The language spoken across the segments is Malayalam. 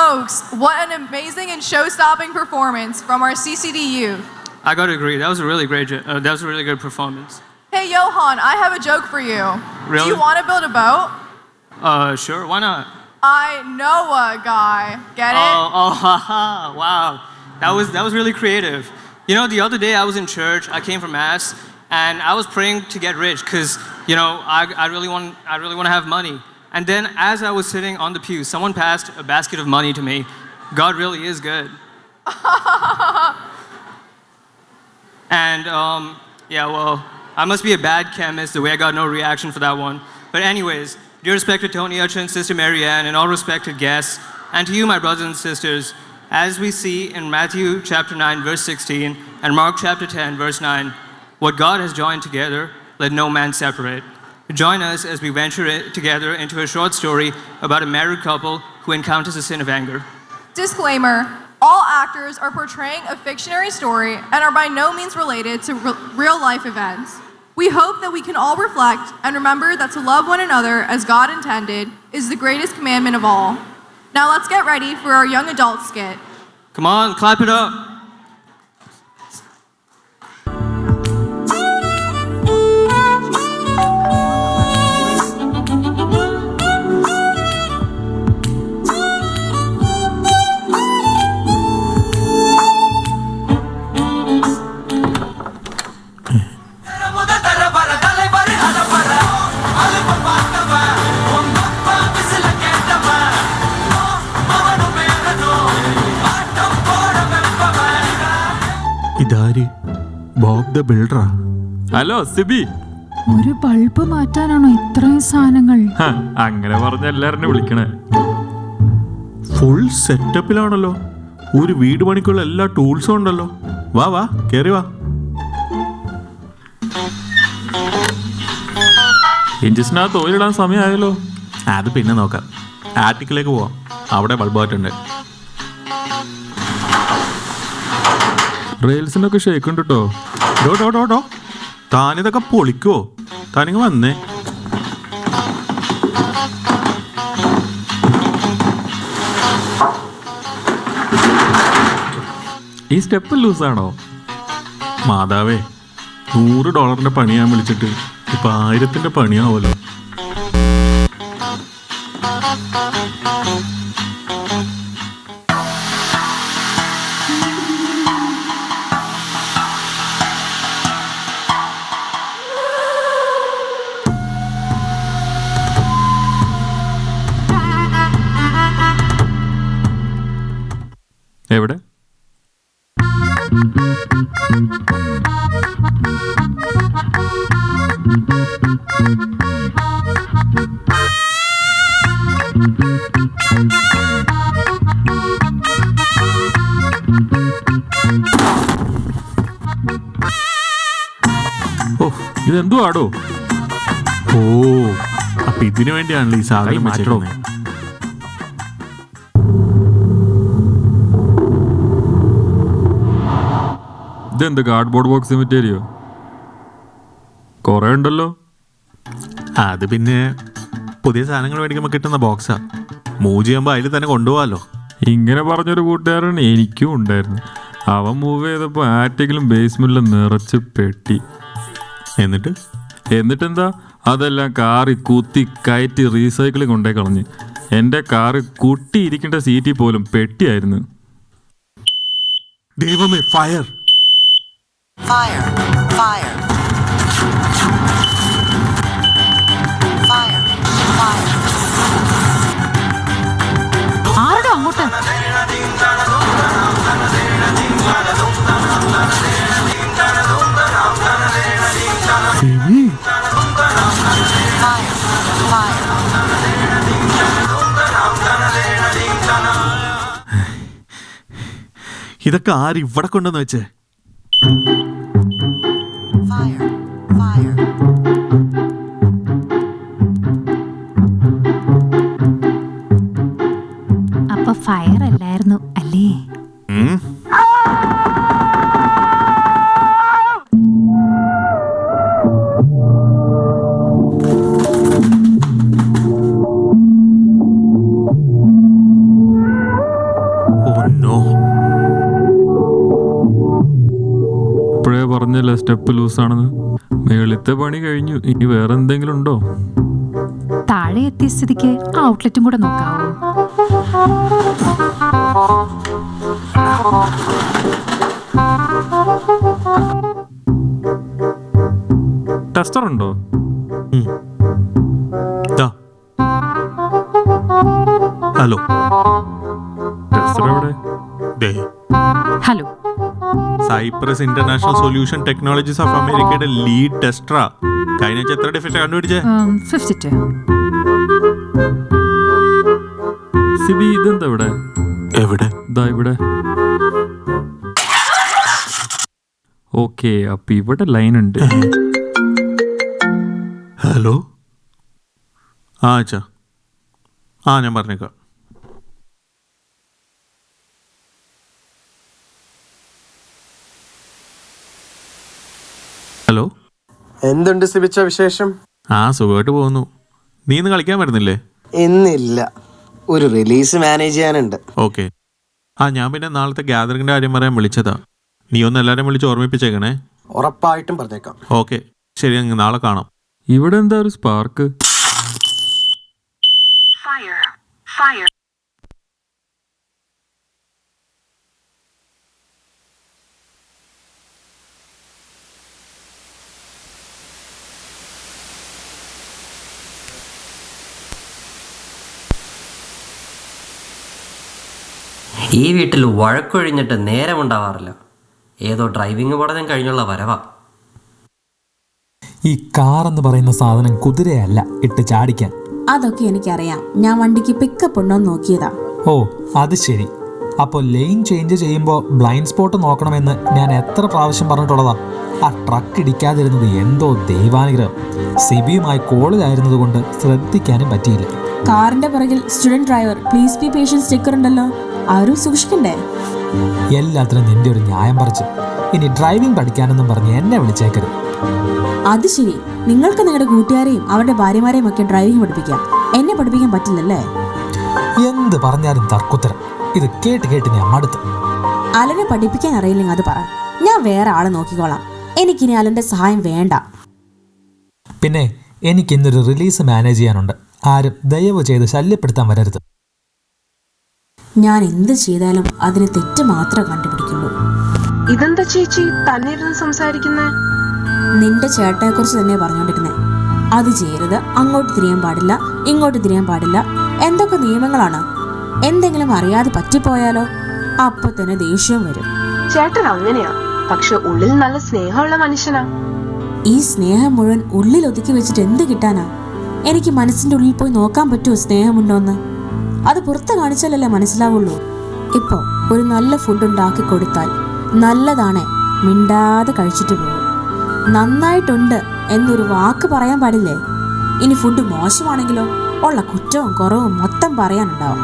Folks, what an amazing and show-stopping performance from our CCD youth. I gotta agree. That was a really good performance. Hey, Johan, I have a joke for you. Really? Do you want to build a boat? Sure. Why not? I know a guy. Get it? Haha. Wow. That was really creative. You know, the other day I was in church. I came from Mass, and I was praying to get rich because, you know, I really want to have money. And then as I was sitting on the pew, someone passed a basket of money to me. God really is good. And yeah, well, I must be a bad chemist the way I got no reaction for that one. But anyways, dear respected Tony Hutchins, Sister Mary Ann, and all respected guests, and to you, my brothers and sisters, as we see in Matthew chapter 9, verse 16, and Mark chapter 10, verse 9, what God has joined together, let no man separate. Join us as we venture together into a short story about a married couple who encounters the sin of anger. Disclaimer, all actors are portraying a fictionary story and are by no means related to real-life events. We hope that we can all reflect and remember that to love one another as God intended is the greatest commandment of all. Now let's get ready for our young adult skit. Come on, clap it up. ഇതാര്? ബോബ് ദ ബിൽഡറാ? ഹലോ സിബി, ഒരു ബൾബ് മാറ്റാനാണോ ഇത്രയും സാധനങ്ങൾ? അങ്ങനെ പറഞ്ഞ എല്ലാവരും വിളിക്കണേ. ഫുൾ സെറ്റപ്പിലാണല്ലോ. ഒരു വീട് പണിക്കുള്ള എല്ലാ ടൂൾസും ഉണ്ടല്ലോ. വാ വാ, കേറി വാ. ഇഞ്ചിനകത്ത് ഓയിലിടാൻ സമയമായല്ലോ. അത് പിന്നെ നോക്കാം. ആറ്റിക്കിലേക്ക് പോവാം, അവിടെ ബൾബ് മാറ്റുണ്ട്. റെയിൽസിനൊക്കെ ഷേക്ക് ഉണ്ട് കേട്ടോ. ഡോ താനിതൊക്കെ പൊളിക്കോ? താനിങ്ങ് വന്നേ. ഈ സ്റ്റെപ്പ് ലൂസാണോ? മാതാവേ, $100 പണിയാൻ വിളിച്ചിട്ട് ഇപ്പൊ 1000 പണിയാവല്ലോ. എവിടെ? ഓ, ഇതെന്തോ ആടോ? ഓ, അപ്പൊ ഇതിനു വേണ്ടിയാണല്ലോ ഈ സാധനം മാറ്റണോ? ഇതെന്ത് കാർഡ്ബോർഡ് ബോക്സ് മെറ്റീരിയോ? കുറെ ഉണ്ടല്ലോ. അത് പിന്നെ പുതിയ സാധനങ്ങൾ മേടിക്കുമ്പോൾ കിട്ടുന്ന ബോക്സാ. മൂവ് ചെയ്യുമ്പോൾ അതിൽ തന്നെ കൊണ്ടുപോകാമല്ലോ. ഇങ്ങനെ പറഞ്ഞൊരു കൂട്ടുകാരൻ എനിക്കും ഉണ്ടായിരുന്നു. അവൻ മൂവ് ചെയ്തപ്പോൾ ആറ്റിക്കലും ബേസ്മെന്റിലും നിറച്ച് പെട്ടി. എന്നിട്ടെന്താ, അതെല്ലാം കാറി കുത്തി കയറ്റി റീസൈക്കിളിൽ കൊണ്ടേ കളഞ്ഞ്. എൻ്റെ കാറ് കുട്ടിയിരിക്കേണ്ട സീറ്റിൽ പോലും പെട്ടിയായിരുന്നു. ദൈവമേ, fire! Fire! Fire! Fire! Fire! ആരടോ അങ്ങോട്ട്? സിബി, Fire! Fire! ഇതൊക്കെ ആര് ഇവിടെ കൊണ്ടെന്ന് വെച്ചേ? Fire! Fire! അപ്പൊ ഫയർ അല്ലായിരുന്നു അല്ലേ? നോ. ഇപ്പോഴേ പറഞ്ഞല്ലേ സ്റ്റെപ്പ് ലൂസാണെന്ന്. മേളിത്തെ പണി കഴിഞ്ഞു. ഇനി വേറെ എന്തെങ്കിലും ഉണ്ടോ? താഴെ എത്തിയ സ്ഥിതിക്ക് ആ ഔട്ട്ലെറ്റും കൂടെ നോക്കാവോ? ടെസ്റ്റർ ഉണ്ടോ? ഹലോ, ടെസ്റ്റർ എവിടെ? ദേ hello, Cyprus international solution technologies of അമേരിക്കയുടെ ലീഡ് ടെസ്റ്ററാ. കഴിഞ്ഞ ആഴ്ച എത്ര ഡിഫക്റ്റ് കണ്ടുപിടിച്ചേ? 52. സിബി ഇതെന്താ ഇവിടെ? എവിടെ? ഇതാ ഇവിടെ. ഓക്കെ, അപ്പൊ ഇവിടെ ലൈൻ ഉണ്ട്. ഹലോ, ആ അച്ഛാ, ആ ഞാൻ പറഞ്ഞേക്കാം. ഹലോ, എന്തുണ്ട് സിബിച്ച വിശേഷം? ആ സുഖമായിട്ട് പോകുന്നു. നീ ഇന്ന് കളിക്കാൻ വരുന്നില്ലേ? ഇന്നില്ല, ഒരു റിലീസ് മാനേജ് ചെയ്യാനുണ്ട്. ഓക്കെ. ആ ഞാൻ പിന്നെ നാളത്തെ ഗ്യാതറിങ്ങിൻ്റെ കാര്യം പറയാൻ വിളിച്ചതാ. നീ ഒന്ന് എല്ലാവരെയും വിളിച്ച് ഓർമ്മിപ്പിച്ചേക്കണേ. ഉറപ്പായിട്ടും പറഞ്ഞേക്കാം. ഓക്കെ, ശരി, അങ്ങ് നാളെ കാണാം. ഇവിടെ എന്താ ഒരു സ്പാർക്ക്? ഈ വീട്ടിൽ വഴക്കൊഴിഞ്ഞിട്ട് നേരമുണ്ടാവാറില്ല. ഏതോ ഡ്രൈവിംഗ് പഠനം കഴിഞ്ഞുള്ള വരവാ. ഈ കാറെന്ന് പറയുന്ന സാധനം കുതിരയല്ല ഇട്ട് ചാടിക്കാൻ. അതൊക്കെ എനിക്കറിയാം. ഞാൻ വണ്ടിക്ക് പിക്കപ്പ് ഉണ്ടോ നോക്കിയതാ. ഓ, അത് ശരി. അപ്പോൾ ലെയിൻ ചേഞ്ച് ചെയ്യുമ്പോൾ ബ്ലൈൻഡ് സ്പോട്ട് നോക്കണമെന്ന് ഞാൻ എത്ര പ്രാവശ്യം പറഞ്ഞിട്ടുള്ളതാ. ആ ട്രക്ക് ഇടിക്കാതിരുന്നത് എന്തോ ദൈവാനുഗ്രഹം. സിബിയുമായി കോളിലായിരുന്നത് കൊണ്ട് ശ്രദ്ധിക്കാനും പറ്റിയില്ല. കാറിന്റെ പിറകിൽ student driver please be patient sticker ഉണ്ടല്ലോ, ആരും സൂക്ഷിക്കണ്ടേ? എല്ലാത്തിനും നിന്റെ ഒരു ന്യായം പറിച്ച്. ഇനി ഡ്രൈവിംഗ് പഠിക്കാനെന്നും പറഞ്ഞ് എന്നെ വിളിച്ചേക്കരുത്. അത് ശരി, നിങ്ങൾക്ക് നിങ്ങളുടെ കൂട്ടുകാരെയും അവരുടെ ഭാര്യമാരെയും ഒക്കെ ഡ്രൈവിംഗ് പഠിപ്പിക്കാം, എന്നെ പഠിപ്പിക്കാൻ പറ്റില്ലല്ലേ? എന്ത് പറഞ്ഞാലും തർക്കുത്തരം. ഇത് കേട്ട് കേട്ട് ഞാൻ മടുത്തു. അലനെ പഠിപ്പിക്കാൻ അറിയില്ലെങ്കിൽ അത് പറ, ഞാൻ വേറെ ആളെ നോക്കിക്കോളാം. എനിക്കിനി അലന്റെ സഹായം വേണ്ട. പിന്നെ എനിക്കിന്നൊരു റിലീസ് മാനേജ് ചെയ്യാനുണ്ട്. ആരും ദയവ് ചെയ്ത് ശല്യപ്പെടുത്താൻ വരരുത്. ഞാൻ എന്ത് ചെയ്താലും അതിന് തെറ്റ് മാത്രമേ കണ്ടുപിടിക്കുള്ളൂ. ഇതെന്താ ചേച്ചി തന്നിരുന്ന് സംസാരിക്കുന്നേ? നിന്റെ ചേട്ടനെ കുറിച്ച് തന്നെ പറഞ്ഞോണ്ടിരുന്നേ. അത് ചെയ്യരുത്, അങ്ങോട്ട് തിരിയാൻ പാടില്ല, ഇങ്ങോട്ട് തിരിയാൻ പാടില്ല, എന്തൊക്കെ നിയമങ്ങളാണ്. എന്തെങ്കിലും അറിയാതെ പറ്റിപ്പോയാലോ? അപ്പൊ തന്നെ ദേഷ്യം വരും. ചേട്ടൻ അങ്ങനെയാ, പക്ഷെ ഉള്ളിൽ നല്ല സ്നേഹമുള്ള മനുഷ്യനാ. ഈ സ്നേഹം മുഴുവൻ ഉള്ളിൽ ഒതുക്കി വെച്ചിട്ട് എന്ത് കിട്ടാനാ? എനിക്ക് മനസ്സിന്റെ ഉള്ളിൽ പോയി നോക്കാൻ പറ്റുമോ സ്നേഹമുണ്ടോന്ന്? അത് പുറത്ത് കാണിച്ചാലല്ലേ മനസ്സിലാവുള്ളൂ. ഇപ്പോ ഒരു നല്ല ഫുഡ് ഉണ്ടാക്കി കൊടുത്താൽ നല്ലതാണേ മിണ്ടാതെ കഴിച്ചിട്ട് പോകും. നന്നായിട്ടുണ്ട് എന്നൊരു വാക്ക് പറയാൻ പാടില്ലേ? ഇനി ഫുഡ് മോശമാണെങ്കിലോ ഉള്ള കുറ്റവും കുറവും മൊത്തം പറയാനുണ്ടാവും.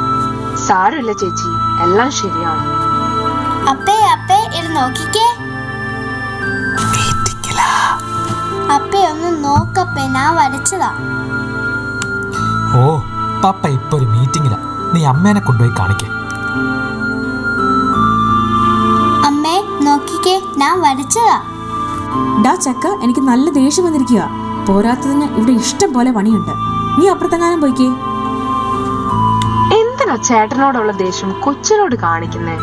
സാരമില്ല ചേച്ചി, എല്ലാം ശരിയാണ്. അപ്പേ അപ്പേ ഇത് നോക്കിക്കേ. അപ്പേ ഒന്ന് നോക്കപ്പേ, ഞാൻ വരച്ചതാ. ഓ, പപ്പ ഇപ്പൊ ഒരു മീറ്റിംഗിലാ. നീ അമ്മേനെ കൊണ്ടുപോയി കാണിക്കേ. അമ്മേ നോക്കിക്കേ, ഞാൻ വരച്ചതാ. ഡാ ചക്ക, എനിക്ക് നല്ല ദേഷ്യം വന്നിരിക്കുക. പോരാത്തതിന് ഇവിടെ ഇഷ്ടം പോലെ പണിയുണ്ട്. നീ അപ്പുറത്തെങ്ങാനും പോയിക്കേ. എന്തിനാ ചേട്ടനോടുള്ള ദേഷ്യം കൊച്ചിനോട് കാണിക്കുന്നേ?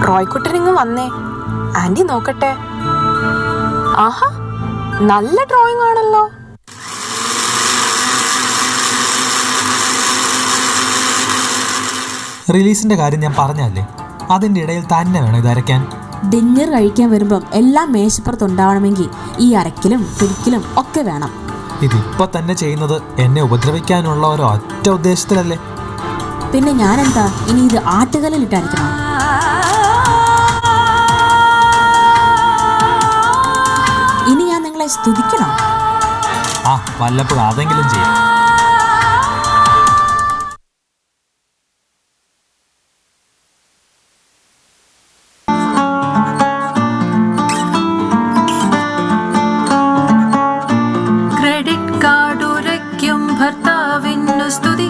റോയ്ക്കുട്ടനിങ്ങ് വന്നേ, ആന്റി നോക്കട്ടെ. ആഹാ, നല്ല ഡ്രോയിങ് ആണല്ലോ. റിലീസിന്റെ കാര്യം ഞാൻ പറഞ്ഞല്ലേ, അതിന്റെ ഇടയിൽ തന്നെ വേണം ഇത് അരയ്ക്കാൻ. ഡിന്നർ കഴിക്കാൻ വരുമ്പം എല്ലാം മേശപ്പുറത്ത് ഉണ്ടാവണമെങ്കിൽ ഈ അരക്കലും പിടിക്കലും ഒക്കെ വേണം. ഇതിപ്പോ തന്നെ ചെയ്യുന്നത് എന്നെ ഉപദ്രവിക്കാനുള്ള ഒരു ഒറ്റ ഉദ്ദേശത്തിലല്ലേ? പിന്നെ ഞാനെന്താ ഇനി ഇത് ആട്ടുകല്ലിലിട്ട് അരയ്ക്കണം? ഇനി ഞാൻ നിങ്ങളെ സ്തുതിക്കണം? ആ, വല്ലപ്പോഴും അതെങ്കിലും ചെയ്യാം. ക്രെഡിറ്റ് കാർഡ് ഉരയ്ക്കും ഭർത്താവിനു സ്തുതി,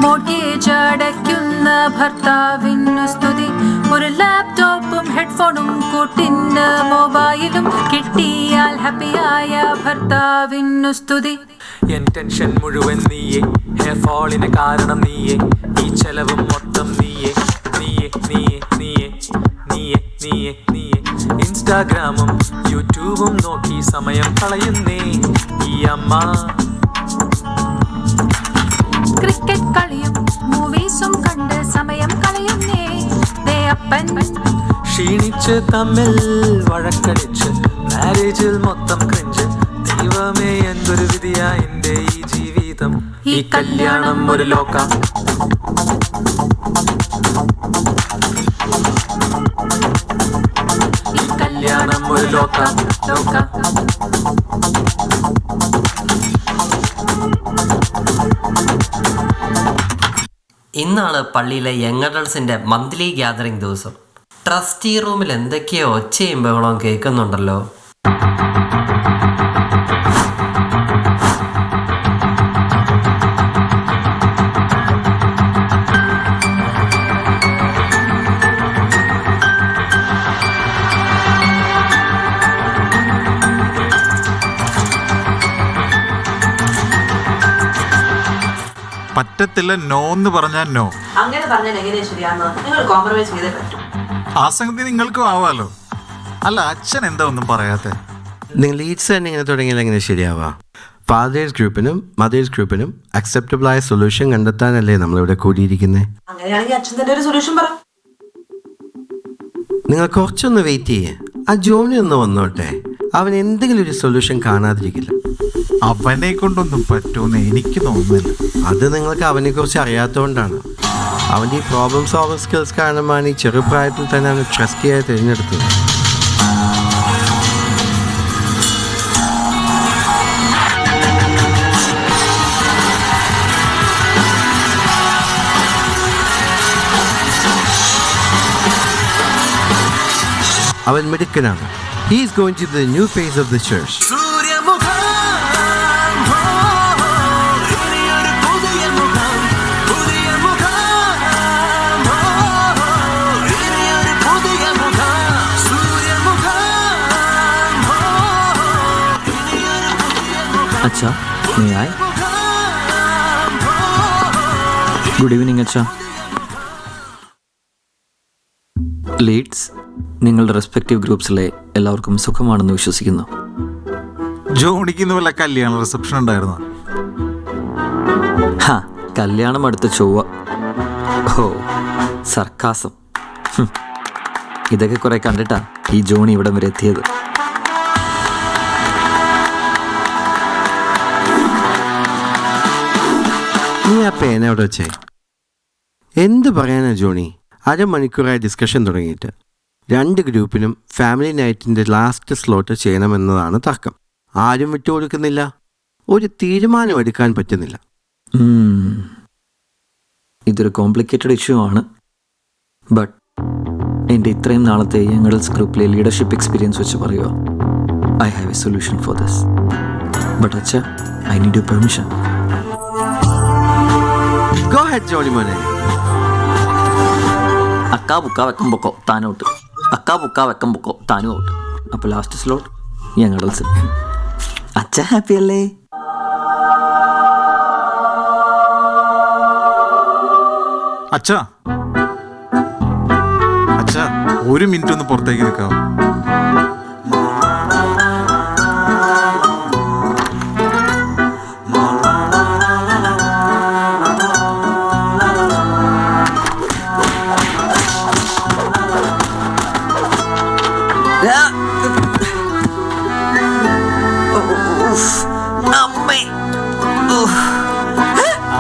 മോർഗേജ് അടയ്ക്കുന്ന ഭർത്താവിനു സ്തുതി, ഒരു ഹെഡ്ഫോണും കൂട്ടിന് മൊബൈലും കിട്ടിയാൽ ഹാപ്പിയായ ഭർത്താവിനു സ്തുതി. എൻ ടെൻഷൻ മുഴുവൻ നീയേ, ഹെയർ ഫോളിന് കാരണം നീയേ, ഈ ചെലവും മൊത്തം നീയേ, നീയേ നീയേ നീയേ നീയേ നീയേ നീയേ. ഇൻസ്റ്റാഗ്രാമും യൂട്യൂബും നോക്കി സമയം കളയുന്നേ ഈ അമ്മ. ക്രിക്കറ്റ് കളിയും മൂവീസും കണ്ട് സമയം കളയുന്നേ ദേ അപ്പൻ. ക്ഷീണിച്ച് തമ്മിൽ വഴക്കടിച്ച് മാരേജിൽ മൊത്തം ക്രിഞ്ച്. ദൈവമേ എന്തൊരു വിധിയാ എൻ്റെ ഈ ജീവിതം. ഈ കല്യാണം ഒരു ലോക. ഈ കല്യാണം ഒരു ലോക ലോക. ഇന്നാണ് പള്ളിയിലെ യങ് അഡൾട്ട്സിൻ്റെ മന്ത്ലി ഗ്യാതറിംഗ് ദിവസം. ട്രസ്റ്റി റൂമിൽ എന്തൊക്കെയോ ഒച്ചയും ബഹളവും കേൾക്കുന്നുണ്ടല്ലോ. പറ്റത്തില്ല, നോ എന്ന് പറഞ്ഞാൽ നോ. അങ്ങനെ പറഞ്ഞാൽ എങ്ങനെയാ ശരിയാന്ന്? നിങ്ങൾ കോംപ്രമൈസ് ചെയ്തേ പറ്റൂ. ആ സംഗതി നിങ്ങൾക്കും ആവാലോ. അല്ല, അച്ഛൻ എന്താ ഒന്നും പറയാത്തെ? നിങ്ങൾ ലീഡ്സ് തന്നെ ഇങ്ങനെ തുടങ്ങിയാൽ എങ്ങനെ ശരിയാവാ? ഫാദേഴ്സ് ഗ്രൂപ്പിനും മദേഴ്സ് ഗ്രൂപ്പിനും അക്സെപ്റ്റബിൾ ആയ സൊല്യൂഷൻ കണ്ടെത്താനല്ലേ നമ്മളിവിടെ കൂടിയിരിക്കുന്നത്. അങ്ങനെയാണെങ്കിൽ അച്ഛൻ തന്നെ ഒരു സൊല്യൂഷൻ പറ. നിങ്ങൾ കുറച്ചൊന്ന് വെയിറ്റ് ചെയ്യേ. ആ ജോണി ഒന്ന് വന്നോട്ടെ. അവൻ എന്തെങ്കിലും ഒരു സൊല്യൂഷൻ കാണാതിരിക്കില്ല. അവനെ കൊണ്ടൊന്നും പറ്റുമെന്ന് എനിക്ക് തോന്നുന്നില്ല. അത് നിങ്ങൾക്ക് അവനെക്കുറിച്ച് അറിയാത്തതുകൊണ്ടാണ്. അവൻ്റെ ഈ പ്രോബ്ലം സോൾവിംഗ് സ്കിൽസ് കാരണമാണ് ഈ ചെറുപ്രായത്തിൽ തന്നെ അവനെ ട്രസ്റ്റിയായി തിരഞ്ഞെടുത്തത്. അവൻ മിടുക്കനാണ്. He is going to the new phase of the church. അച്ഛാ, may I? ഗുഡ് ഈവനിങ് അച്ഛാ. ലീഡ്സ്, നിങ്ങളുടെ റെസ്പെക്റ്റീവ് ഗ്രൂപ്പ്സിലെ എല്ലാവർക്കും സുഖമാണെന്ന് വിശ്വസിക്കുന്നു. ജോണിക്ക് വല്ല കല്യാണ റിസപ്ഷൻ ഉണ്ടായിരുന്നു? ഹാ, കല്യാണം അടുത്ത ചൊവ്വ. ഓ, സർക്കാസം. ഇതൊക്കെ കുറെ കണ്ടിട്ടാ ഈ ജോണി ഇവിടം വരെ എത്തിയത്. നീ ആ പേന അവിടെ വെച്ചേ. എന്ത് പറയാനാ ജോണി? അരമണിക്കൂറായി ഡിസ്കഷൻ തുടങ്ങിയിട്ട്. 2 ഗ്രൂപ്പിനും ഫാമിലി നൈറ്റിൻ്റെ ലാസ്റ്റ് സ്ലോട്ട് ചെയ്യണമെന്നതാണ് തർക്കം. ആരും വിട്ടുകൊടുക്കുന്നില്ല. ഒരു തീരുമാനം എടുക്കാൻ പറ്റുന്നില്ല. ഇതൊരു കോംപ്ലിക്കേറ്റഡ് ഇഷ്യൂ ആണ്. ബട്ട് എൻ്റെ ഇത്രയും നാളത്തെ യങ് അഡൾട്ട്സ് ഗ്രൂപ്പിലെ ലീഡർഷിപ്പ് എക്സ്പീരിയൻസ് വെച്ച് പറയുക, I have a solution for this. But അച്ഛ, I need your permission. Go ahead, Johnny മോനെ. അക്കാ ബുക്കാ വെക്കുമ്പോക്കോ താനോട്ട്, അക്കാ ബുക്കാ വെക്കുമ്പോക്കോ താനും ഔട്ട്. അപ്പോൾ ലാസ്റ്റ് സ്ലോട്ട് യങ് അഡൾട്ട്സ്. അച്ഛ ഹാപ്പി അല്ലേ? അച്ഛാ, അച്ഛാ, ഒരു മിനിറ്റ് ഒന്ന് പുറത്തേക്ക് നിൽക്കാവോ?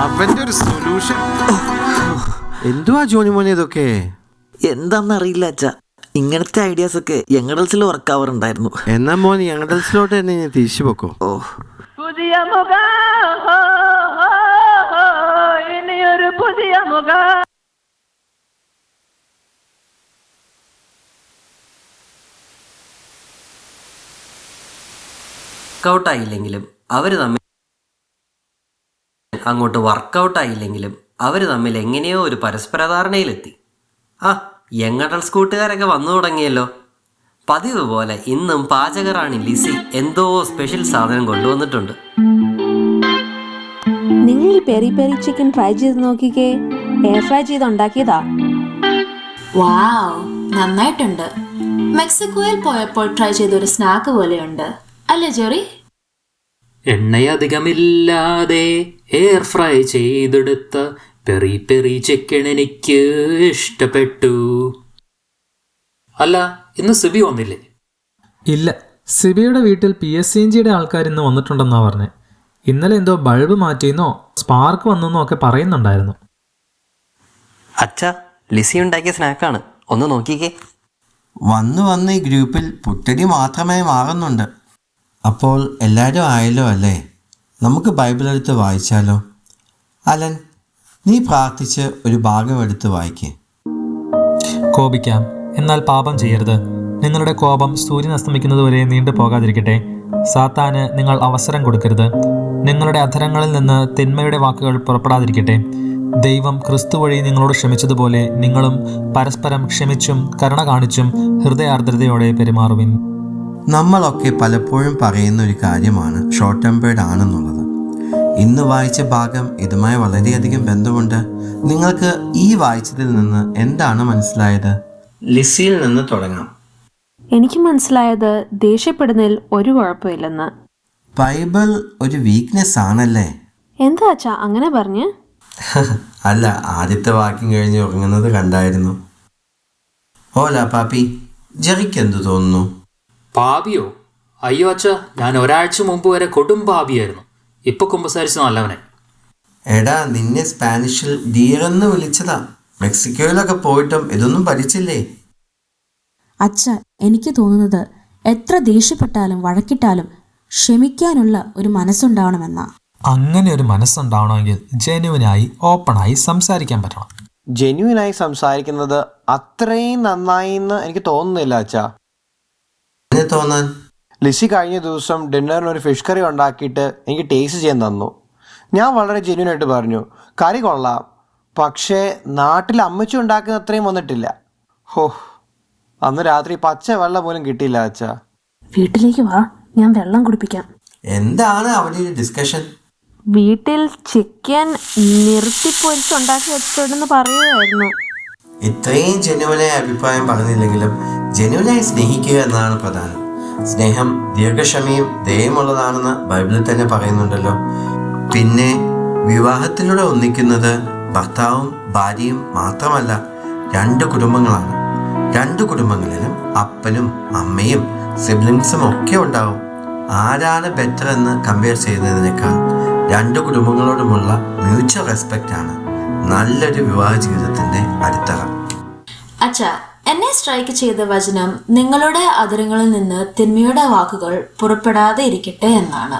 അവന്റെ ഒരു സൊല്യൂഷൻ. എന്തുവാ ജോണി മോനെ ഇതൊക്കെ? എന്താണെന്നറിയില്ല അച്ഛ, ഇങ്ങനത്തെ ഐഡിയാസ് ഒക്കെ യങ് അഡൾട്ട്സിൽ വർക്ക് ആവാറുണ്ടായിരുന്നു. എന്നാ മോൻ യങ് അഡൾട്ട്സിലോട്ട് തന്നെ ഞാൻ തിരിച്ചു പോക്കോ. ഓ, പുതിയ മുഖം, ഇനിയൊരു പുതിയ മുഖം. വർക്കൗട്ടായില്ലെങ്കിലും അവർ തമ്മിൽ അങ്ങോട്ട് വർക്കൗട്ടായില്ലെങ്കിലും അവർ തമ്മിൽ എങ്ങനെയോ ഒരു പരസ്പര ധാരണയിലെത്തി. ആ, യങ് അഡൾട്ട്സ് കൂട്ടുകാരൊക്കെ വന്നു തുടങ്ങിയല്ലോ. പതിവ് പോലെ ഇന്നും പാചകറാണി ലിസി എന്തോ സ്പെഷ്യൽ സാധനം കൊണ്ടുവന്നിട്ടുണ്ട്. നിങ്ങൾ ഈ പെരി പെരി ചിക്കൻ ട്രൈ ചെയ്ത് നോക്കിക്കേ. എയർ ഫ്രൈ ചെയ്ത് ഉണ്ടാക്കിയതാ. വാവ്, നന്നായിട്ടുണ്ട്. മെക്സിക്കോയിൽ പോയപ്പോൾ ട്രൈ ചെയ്ത ഒരു സ്നാക്ക് പോലെയുണ്ട് അല്ലേ ജെറി? എണ്ണയധികമില്ലാതെ എയർ ഫ്രൈ ചെയ്തെടുത്ത പെരി പെരി ചിക്കൻ എനിക്ക് ഇഷ്ടപ്പെട്ടു. അല്ല, ഇന്ന് സിബി വന്നില്ലേ? ഇല്ല, സിബിയുടെ വീട്ടിൽ PSCNGയുടെ ആൾക്കാർ ഇന്ന് വന്നിട്ടുണ്ടെന്നാ പറഞ്ഞേ. ഇന്നലെ എന്തോ ബൾബ് മാറ്റിയെന്നോ സ്പാർക്ക് വന്നെന്നോ ഒക്കെ പറയുന്നുണ്ടായിരുന്നു. അച്ഛാ, ലിസി ഉണ്ടാക്കിയ സ്നാക്കാണ്, ഒന്ന് നോക്കിക്കേ. വന്ന് ഈ ഗ്രൂപ്പിൽ പുട്ടടി മാത്രമേ മാറുന്നുണ്ട്. അപ്പോൾ എല്ലാവരും ആയല്ലോ അല്ലേ? നമുക്ക് ബൈബിൾ എടുത്ത് വായിച്ചാലോ? അലൻ, നീ പ്രാർത്ഥിച്ച് ഒരു ഭാഗം എടുത്ത് വായിക്കേ. കോപിക്കാം, എന്നാൽ പാപം ചെയ്യരുത്. നിങ്ങളുടെ കോപം സൂര്യൻ അസ്തമിക്കുന്നത് വരെ നീണ്ടു പോകാതിരിക്കട്ടെ. സാത്താന് നിങ്ങൾ അവസരം കൊടുക്കരുത്. നിങ്ങളുടെ അധരങ്ങളിൽ നിന്ന് തിന്മയുടെ വാക്കുകൾ പുറപ്പെടാതിരിക്കട്ടെ. ദൈവം ക്രിസ്തു വഴി നിങ്ങളോട് ക്ഷമിച്ചതുപോലെ നിങ്ങളും പരസ്പരം ക്ഷമിച്ചും കരുണ കാണിച്ചും ഹൃദയാർദ്രതയോടെ പെരുമാറുവിൻ. നമ്മളൊക്കെ പലപ്പോഴും പറയുന്ന ഒരു കാര്യമാണ് ഷോർട്ട് ടെമ്പേർഡ് ആണെന്നുള്ളത്. ഇന്ന് വായിച്ച ഭാഗം ഇതുമായി വളരെയധികം ബന്ധമുണ്ട്. നിങ്ങൾക്ക് ഈ വായിച്ചതിൽ നിന്ന് എന്താണ് മനസ്സിലായത്? ലിസിയിൽ നിന്ന് തുടങ്ങാം. എനിക്ക് മനസ്സിലായത് ദേഷ്യപ്പെടുന്നതിൽ ഒരു കുഴപ്പമില്ലെന്ന്. ബൈബിൾ ഒരു വീക്ക്നെസ് ആണല്ലേ? എന്താ അച്ഛാ അങ്ങനെ പറഞ്ഞ്? അല്ല, ആദ്യത്തെ വാക്യം കഴിഞ്ഞ് ഉറങ്ങുന്നത് കണ്ടായിരുന്നു. ഓല പാപ്പി, ജെറിക്ക് എന്തു തോന്നുന്നു? പാപിയോ? അയ്യോ അച്ഛാ, ഞാൻ ഒരാഴ്ച മുമ്പ് വരെ കൊടും പാപിയായിരുന്നു. ഇപ്പൊ കുമ്പസാരിച്ച് നല്ലവനെ. എടാ, നിന്നെ സ്പാനിഷിൽ ഡീറെന്ന് വിളിച്ചതാ. മെക്സിക്കോയിലൊക്കെ പോയിട്ടും ഇതൊന്നും പഠിച്ചില്ലേ? അച്ഛ, എനിക്ക് തോന്നുന്നത് എത്ര ദേഷ്യപ്പെട്ടാലും വഴക്കിട്ടാലും ക്ഷമിക്കാനുള്ള ഒരു മനസ്സുണ്ടാവണമെന്നാ. അങ്ങനെ ഒരു മനസ്സുണ്ടാവണമെങ്കിൽ ജെന്യുവനായി ഓപ്പണായി സംസാരിക്കാൻ പറ്റണം. ജെന്യുവനായി സംസാരിക്കുന്നത് അത്രയും നന്നായി എന്ന് എനിക്ക് തോന്നുന്നില്ല അച്ഛാ. തോന്നാൻ ലിസി കഴിഞ്ഞ ദിവസം ഡിന്നറിന് ഒരു ഫിഷ് കറി ഉണ്ടാക്കിയിട്ട് എനിക്ക് ടേസ്റ്റ് ചെയ്യാൻ തന്നു. ഞാൻ വളരെ ജെന്യുവനായിട്ട് പറഞ്ഞു, കറി കൊള്ളാം, പക്ഷേ നാട്ടിൽ അമ്മച്ചി ഉണ്ടാക്കുന്ന അത്രയും വന്നിട്ടില്ല. ഹോ, അന്ന് രാത്രി പച്ച വെള്ളം പോലും കിട്ടിയില്ല അച്ഛാ. വീട്ടിലേക്ക് വാ, ഞാൻ വെള്ളം കുടിപ്പിക്കാം. എന്താണ് അവിടെ ഒരു ഡിസ്കഷൻ? വീട്ടിൽ ചിക്കൻ നിർത്തിപ്പൊരിച്ചുണ്ടാക്കി വെച്ചിട്ടുണ്ടെന്ന് പറയുമായിരുന്നു. ഇത്രയും ജെന്യുവനായ അഭിപ്രായം പറഞ്ഞില്ലെങ്കിലും ജെന്യുവനായി സ്നേഹിക്കുക എന്നതാണ് പ്രധാനം. സ്നേഹം ദീർഘക്ഷമയും ദയമുള്ളതാണെന്ന് ബൈബിളിൽ തന്നെ പറയുന്നുണ്ടല്ലോ. പിന്നെ വിവാഹത്തിലൂടെ ഒന്നിക്കുന്നത് ഭർത്താവും ഭാര്യയും മാത്രമല്ല, 2 കുടുംബങ്ങളാണ്. 2 കുടുംബങ്ങളിലും അപ്പനും അമ്മയും സിബ്ലിങ്സും ഒക്കെ ഉണ്ടാവും. ആരാണ് ബെറ്റർ എന്ന് കമ്പയർ ചെയ്യുന്നതിനേക്കാൾ 2 കുടുംബങ്ങളോടുമുള്ള മ്യൂച്വൽ റെസ്പെക്റ്റ് ആണ് നല്ലൊരു വിവാഹ ജീവിതത്തിന്റെ അടിത്തറ. അച്ഛാ, എന്നെ സ്ട്രൈക്ക് ചെയ്ത വചനം നിങ്ങളുടെ അതിരങ്ങളിൽ നിന്ന് തിന്മയുടെ വാക്കുകൾ പുറപ്പെടാതെ ഇരിക്കട്ടെ എന്നാണ്.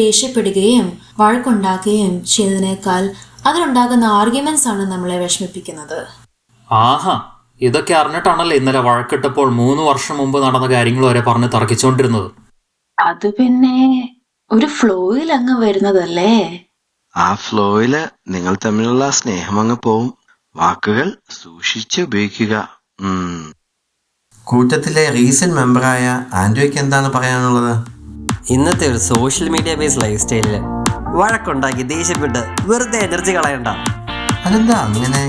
ദേഷ്യപ്പെടുകയും വഴക്കുണ്ടാക്കുകയും ചെയ്തതിനേക്കാൾ അതിലുണ്ടാകുന്ന ആർഗ്യുമെന്റ്സ് ആണ് നമ്മളെ വിഷമിപ്പിക്കുന്നത്. ആഹാ, ഇതൊക്കെ അറിഞ്ഞിട്ടാണല്ലോ ഇന്നലെ വഴക്കിട്ടപ്പോൾ 3 വർഷം മുമ്പ് നടന്ന കാര്യങ്ങൾ വരെ പറഞ്ഞ് തർക്കിച്ചുകൊണ്ടിരുന്നത്. അത് പിന്നെ ഒരു ഫ്ലോയിൽ അങ്ങ് വരുന്നതല്ലേ. ആ ഫ്ലോയില് നിങ്ങൾ തമ്മിലുള്ള സ്നേഹം അങ്ങ് പോവും. വാക്കുകൾ സൂക്ഷിച്ച് ഉപയോഗിക്കുക. കൂട്ടത്തിലെ റീസെന്റ് മെമ്പറായ ആൻഡ്രോയ്ക്ക് എന്താണ് പറയാനുള്ളത്? ഇന്നത്തെ ഒരു സോഷ്യൽ മീഡിയ ബേസ്ഡ് ലൈഫ് സ്റ്റൈലില് വഴക്കുണ്ടാക്കി ദേഷ്യപ്പെട്ട് വെറുതെ എനർജി കളയണ്ട. അതെന്താ അങ്ങനെ?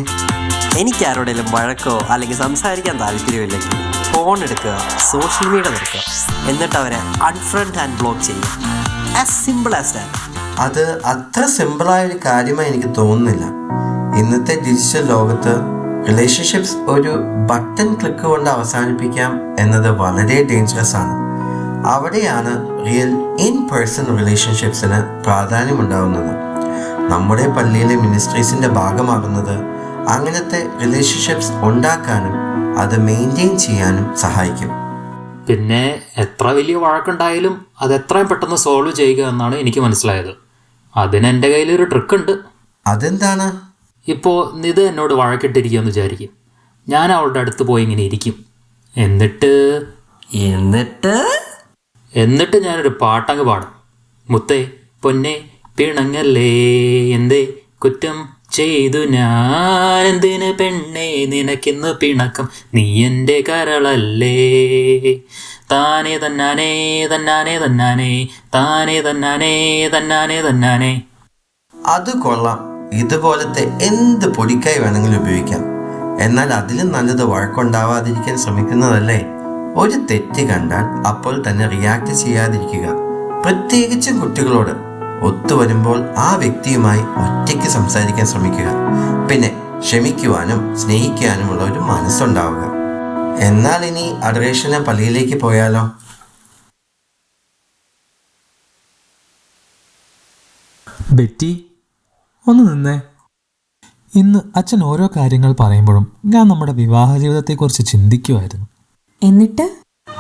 എനിക്ക് ആരോടെങ്കിലും വഴക്കോ അല്ലെങ്കിൽ സംസാരിക്കാൻ താല്പര്യമില്ലെങ്കിൽ ഫോൺ എടുക്കുക, സോഷ്യൽ മീഡിയ നിർക്കുക, എന്നിട്ട് അവരെ അൺഫ്രണ്ട് ആൻഡ് ബ്ലോക്ക് ചെയ്യുക. As simple as that. അത് അത്ര സിമ്പിളായൊരു കാര്യമായി എനിക്ക് തോന്നുന്നില്ല. ഇന്നത്തെ ഡിജിറ്റൽ ലോകത്ത് റിലേഷൻഷിപ്സ് ഒരു ബട്ടൺ ക്ലിക്ക് കൊണ്ട് അവസാനിപ്പിക്കാം എന്നത് വളരെ ഡേഞ്ചറസ് ആണ്. അവിടെയാണ് റിയൽ ഇൻ പേഴ്സൺ റിലേഷൻഷിപ്സിന് പ്രാധാന്യമുണ്ടാവുന്നത്. നമ്മുടെ പള്ളിയിലെ മിനിസ്ട്രീസിൻ്റെ ഭാഗമാകുന്നത് അങ്ങനത്തെ റിലേഷൻഷിപ്സ് ഉണ്ടാക്കാനും അത് മെയിൻറ്റെയിൻ ചെയ്യാനും സഹായിക്കും. പിന്നെ എത്ര വലിയ വഴക്കുണ്ടായാലും അത് എത്രയും പെട്ടെന്ന് സോൾവ് ചെയ്യുക എന്നാണ് എനിക്ക് മനസ്സിലായത്. അതിന് എൻ്റെ കയ്യിലൊരു ട്രിക്കുണ്ട്. അതെന്താണ്? ഇപ്പോൾ നിത് എന്നോട് വഴക്കിട്ടിരിക്കുമെന്ന് വിചാരിക്കും. ഞാൻ അവളുടെ അടുത്ത് പോയി ഇങ്ങനെ ഇരിക്കും. എന്നിട്ട് ഞാനൊരു പാട്ടങ്ങ് പാടും. മുത്തേ പൊന്നെ പിണങ്ങല്ലേ, എന്തേ കുറ്റം ചെയ്തു ഞാൻ എന്തിന് പെണ്ണേ നിനക്കിന്ന് പിണക്കം, നീ എൻ്റെ കരളല്ലേ. താനേ തന്നാനേ തന്നാനേ തന്നാനേ താനേ തന്നാനേ തന്നാനേ തന്നാനേ. അത് കൊള്ളാം. ഇതുപോലത്തെ എന്ത് പൊടിക്കായി വേണമെങ്കിലും ഉപയോഗിക്കാം. എന്നാൽ അതിലും നല്ലത് വഴക്കുണ്ടാവാതിരിക്കാൻ ശ്രമിക്കുന്നതല്ലേ. ഒരു തെറ്റ് കണ്ടാൽ അപ്പോൾ തന്നെ റിയാക്ട് ചെയ്യാതിരിക്കുക. പ്രത്യേകിച്ചും കുട്ടികളോട്. ഒത്തുവരുമ്പോൾ ആ വ്യക്തിയുമായി ഒറ്റയ്ക്ക് സംസാരിക്കാൻ ശ്രമിക്കുക. പിന്നെ ക്ഷമിക്കുവാനും സ്നേഹിക്കാനുമുള്ള ഒരു മനസ്സുണ്ടാവുക. എന്നാൽ ഇനി അഡറേഷന് പള്ളിയിലേക്ക് പോയാലോ? ബെറ്റി, ഒന്ന് നിന്നേ. ഇന്ന് അച്ഛൻ ഓരോ കാര്യങ്ങൾ പറയുമ്പോഴും ഞാൻ നമ്മുടെ വിവാഹ ജീവിതത്തെക്കുറിച്ച് ചിന്തിക്കുമായിരുന്നു. എന്നിട്ട്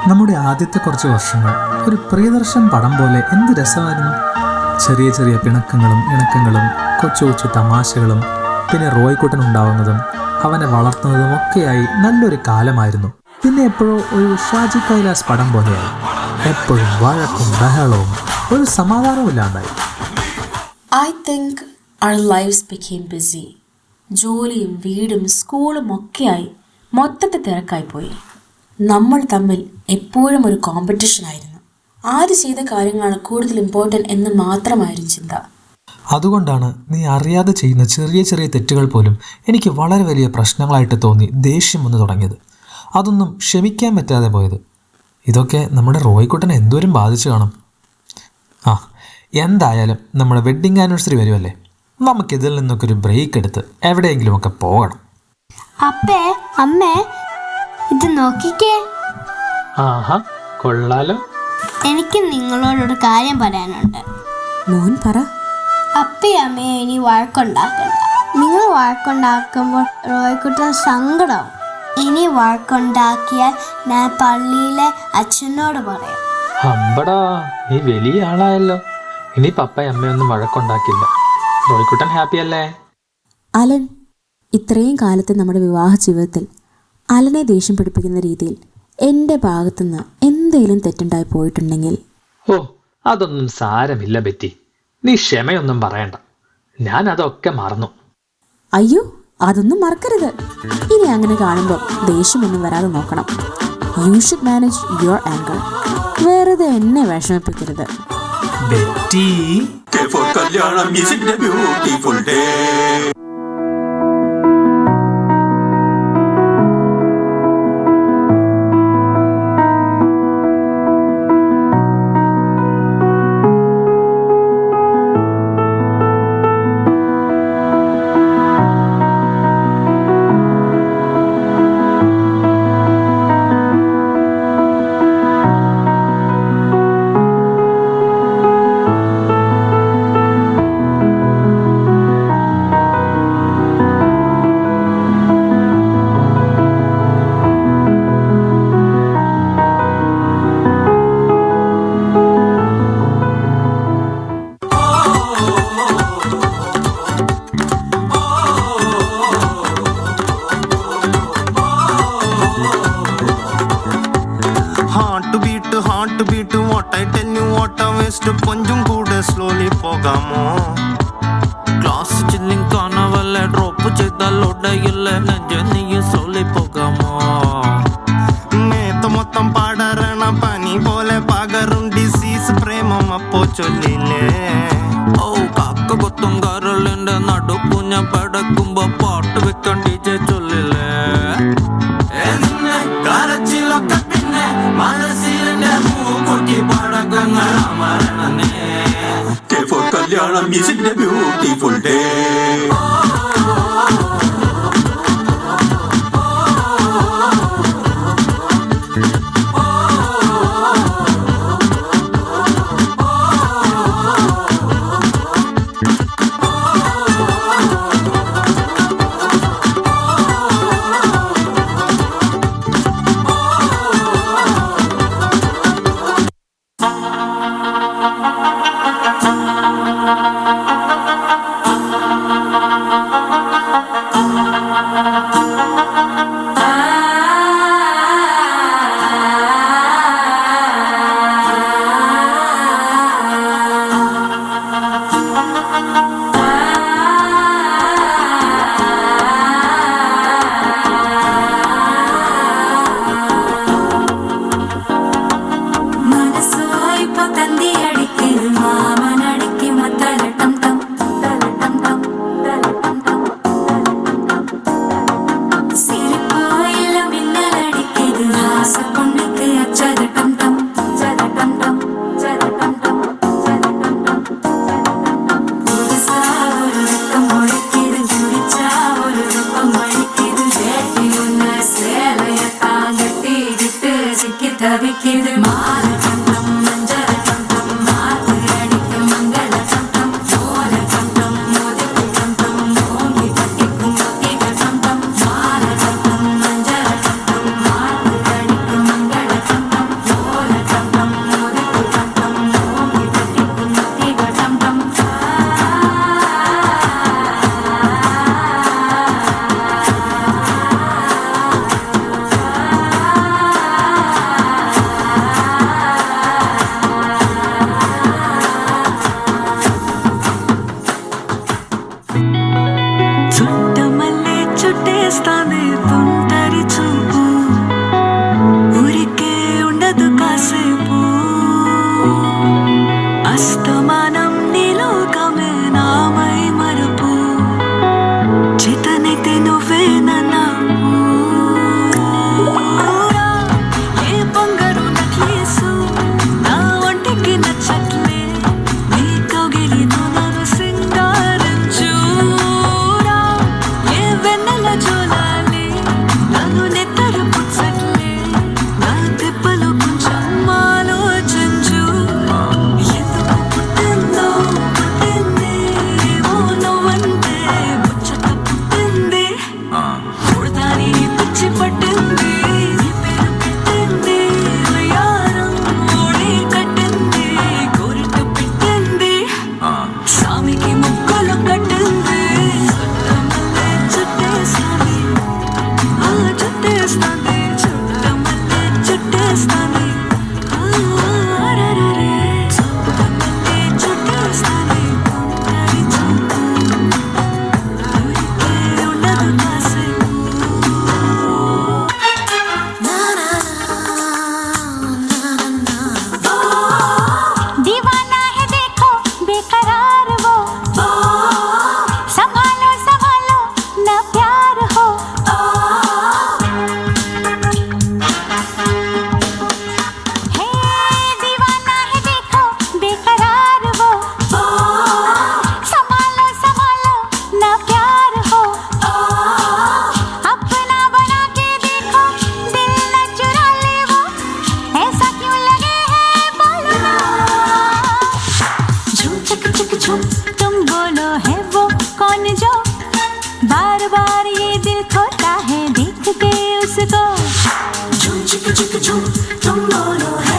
നമ്മുടെ ആദ്യത്തെ കുറച്ച് വർഷങ്ങൾ ഒരു പ്രിയദർശൻ പടം പോലെ എന്ത് രസമായിരുന്നു. ചെറിയ ചെറിയ പിണക്കങ്ങളും ഇണക്കങ്ങളും കൊച്ചു കൊച്ചു തമാശകളും പിന്നെ റോയ്ക്കുട്ടൻ ഉണ്ടാവുന്നതും അവനെ വളർത്തുന്നതും ഒക്കെയായി നല്ലൊരു കാലമായിരുന്നു. പിന്നെ എപ്പോഴോ ഒരു ഷാജി കൈലാസ് പടം പോലെയായി. എപ്പോഴും വഴക്കും ബഹളവും ഒരു സമാധാനവും ഇല്ലാണ്ടായി. I think our lives became busy. ജോലിയും വീടും സ്കൂളും ഒക്കെയായി മൊത്തത്തിൽ തിരക്കായിപ്പോയി. നമ്മൾ തമ്മിൽ എപ്പോഴും ഒരു കോമ്പറ്റീഷൻ ആയിരുന്നു. ആര് ചെയ്ത കാര്യങ്ങളാണ് കൂടുതൽ ഇമ്പോർട്ടൻ്റ് എന്ന് മാത്രമായിരുന്നു ചിന്ത. അതുകൊണ്ടാണ് നീ അറിയാതെ ചെയ്യുന്ന ചെറിയ ചെറിയ തെറ്റുകൾ പോലും എനിക്ക് വളരെ വലിയ പ്രശ്നങ്ങളായിട്ട് തോന്നി ദേഷ്യം വന്നു തുടങ്ങിയത്. അതൊന്നും ക്ഷമിക്കാൻ പറ്റാതെ പോയത്. ഇതൊക്കെ നമ്മുടെ റോയ്ക്കുട്ടനെ എന്തോരം ബാധിച്ചു കാണും. ആ, എന്തായാലും നമ്മുടെ വെഡ്ഡിങ് ആനിവേഴ്സറി വരുമല്ലേ, നമുക്കിതിൽ നിന്നൊക്കെ ഒരു ബ്രേക്ക് എടുത്ത് എവിടെയെങ്കിലുമൊക്കെ പോകണം. അപ്പേ അമ്മേ ഇത് നോക്കിക്കേ. ആഹാ, കൊള്ളാലോ. എനിക്ക് നിങ്ങളോടൊരു കാര്യം പറയാനുണ്ട്. മോൻ പറ. അപ്പയും അമ്മയും ഇനി വഴക്കുണ്ടാക്കണ്ട. നിങ്ങൾ വഴക്കുണ്ടാക്കുമ്പോൾ റോയ്ക്കുട്ടൻ സങ്കടവും. ഇനി വഴക്കുണ്ടാക്കിയാൽ ഞാൻ പള്ളിയിലെ അച്ഛനോട് പറയാം. അമ്പടാ, നീ വലിയ ആളായല്ലോ. ഇനി പപ്പയും അമ്മയൊന്നും വഴക്കുണ്ടാക്കില്ല. റോയ്ക്കുട്ടൻ ഹാപ്പി അല്ലേ? അലൻ, ഇത്രയും കാലത്തെ നമ്മുടെ വിവാഹ ജീവിതത്തിൽ അലനെ ദേഷ്യം പിടിപ്പിക്കുന്ന രീതിയിൽ എൻ്റെ ഭാഗത്തുനിന്ന് എന്തെങ്കിലും തെറ്റുണ്ടായി പോയിട്ടുണ്ടെങ്കിൽ ഓ, അതൊന്നും സാരമില്ല ബെറ്റി. നീ ക്ഷമയൊന്നും പറയണ്ട. ഞാൻ അതൊക്കെ മറന്നു. അയ്യോ, അതൊന്നും മറക്കരുത്. ഇനി അങ്ങനെ കാണുമ്പോൾ ദേഷ്യമൊന്നും വരാതെ നോക്കണം. You should manage your anchor. വെറുതെ എന്നെ വിഷമിപ്പിക്കരുത്. ബെറ്റി, കല്യാണം is a beautiful day. Heart beat what I tell you what a waste. కొంచెం కూడా slowly പോകാമോ? ക്ലാസ് ചില്ലിങ് കാണവല്ലേ ഡ്രോപ്പ് ചെയ്താൽ ഒടയില്ലേ നെഞ്ച് നീ slowly പോകാമോ? മേത്ത മൊത്തം പാടരണ പനി പോലെ പകരും ഡിസീസ് പ്രേമം അപ്പോ ചൊല്ലില്ലേ? ഓ കാക്ക കൊത്തും കരളിന്റെ നടുക്കു ഞാൻ പടക്കുമ്പോ പാട്ട് വെക്കാൻ DJ ചൊല്ലില്ലേ? കരച്ചിലൊക്കെ പിന്നെ മനസ്സിലെ മൂക്കുട്ടി പടക്കങ്ങൾ അമരണേ. കല്യാണം is a beautiful day. तुम बोलो है